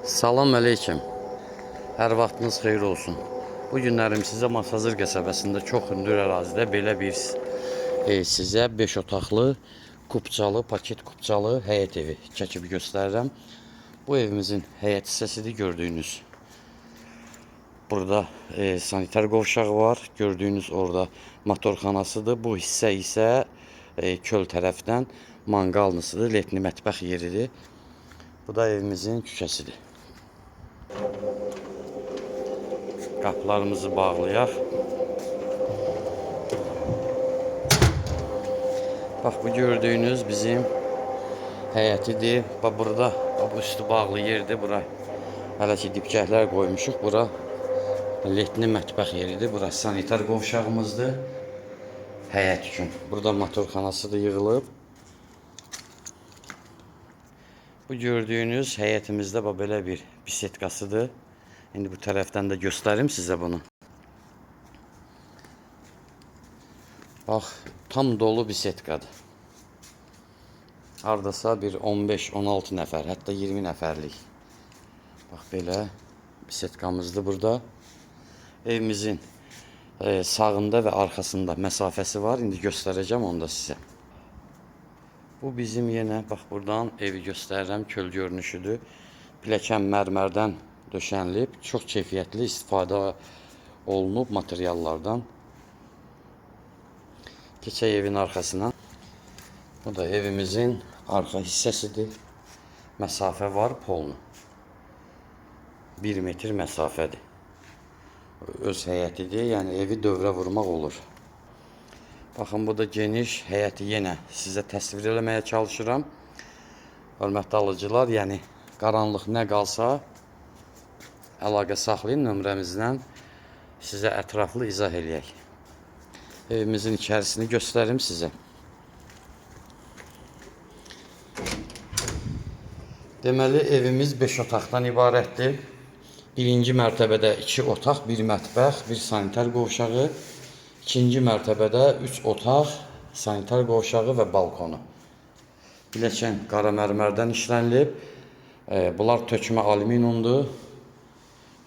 Salam əleykum. Hər vaxtınız xeyir olsun. Bu günlərim sizə Masazır qəsəbəsində çox hündür ərazidə belə bir sizə 5 otaqlı, kupçalı, paket kupçalı həyət evi çəkib göstərirəm. Bu evimizin həyət hissəsidir gördüyünüz. Burada sanitar qovşağı var. Gördüyünüz orada motorxanasıdır. Bu hissə isə köl tərəfdən manqalnısıdır, letni mətbəx yeridir. Bu da evimizin küçəsidir. Qapılarımızı bağlayaq. Bax, bu gördüyünüz bizim həyətidir. Bax, burada bu üstü bağlı yerdir. Bura hələ ki dibçəklər qoymuşuq. Bura letni mətbəx yeridir. Bura sanitar qovşağımızdır. Həyət üçün. Burada motorxanası da yığılıb. Bu gördüyünüz həyətimizdə belə bir bisetkasıdır. İndi bu tərəfdən də göstərim sizə bunu. Bax, tam dolu bisetkadır. Hardasa bir 15-16 nəfər, hətta 20 nəfərlik. Bax, belə bisetkamızdır burada. Evimizin sağında və arxasında məsafəsi var. İndi göstərəcəm onu da sizə. Bu bizim yenə, bax, buradan evi göstərirəm, köl görünüşüdür. Pilləkən mərmərdən döşənilib, çox keyfiyyətli istifadə olunub materiallardan. Keçək evin arxasına. Bu da evimizin arxa hissəsidir. Məsafə var, polnu. 1 metr məsafədir. Öz həyətidir, yəni evi dövrə vurmaq olur. Baxın, bu da geniş həyəti yenə sizə təsvir eləməyə çalışıram. Hörmətli alıcılar, yəni qaranlıq nə qalsa əlaqə saxlayın nömrəmizdən, sizə ətraflı izah eləyək. Evimizin içərisini göstərim sizə. Deməli, evimiz 5 otaqdan ibarətdir. Birinci mərtəbədə 2 otaq, 1 mətbəx, 1 sanitar qovşağı. İkinci mərtəbədə 3 otaq, sanitar qovşağı və balkonu. Pilləkən qara mərmərdən işlənilib. Bunlar tökmə alüminiumdur.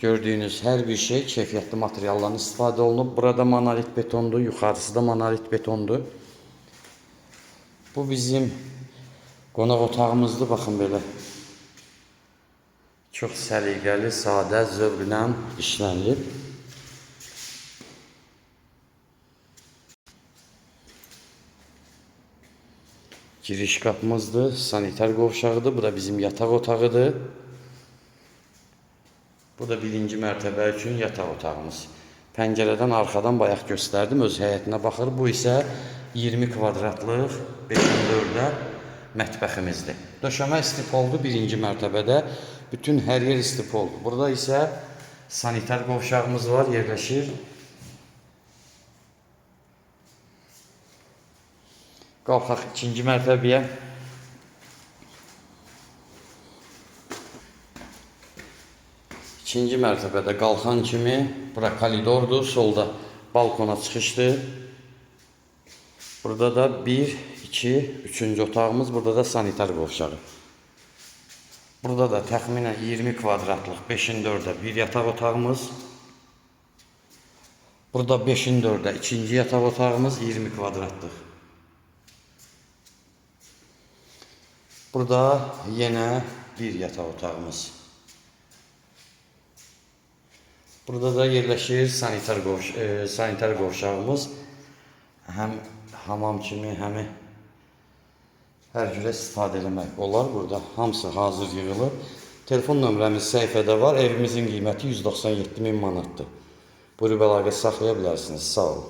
Gördüyünüz hər bir şey keyfiyyətli materiallardan istifadə olunub. Burada monolit betondur, yuxarısı da monolit betondur. Bu bizim qonaq otağımızdır, baxın belə. Çox səliqəli, sadə, zövqlə işlənilib. Giriş qapımızdır, sanitar qovşağıdır. Bu da bizim yataq otağıdır. Bu da birinci mərtəbə üçün yataq otağımız. Pəncərədən arxadan bayaq göstərdim, öz həyətinə baxır. Bu isə 20 kvadratlıq 5-4-də mətbəximizdir. Döşəmə istipoldu birinci mərtəbədə. Bütün hər yer istipoldu. Burada isə sanitar qovşağımız var, yerləşir. Qalxaq ikinci mərtəbəyə. İkinci mərtəbədə qalxan kimi bura koridordur, solda balkona çıxışdır. Burada da 1, 2, 3-cü otağımız, burada da sanitar qovşağı. Burada da təxminən 20 kvadratlıq 5-4-də bir yataq otağımız. Burada 5-4-də ikinci yataq otağımız 20 kvadratlıq. Burada yenə bir yataq otağımız. Burada da yerləşir sanitar qovşağımız. Həm hamam kimi, həm hər cürə istifadə eləmək olar. Burada hamısı hazır yığılıb. Telefon nömrəmiz səhifədə var. Evimizin qiyməti 197 min manatdır. Buyurub əlaqə saxlaya bilərsiniz. Sağ olun.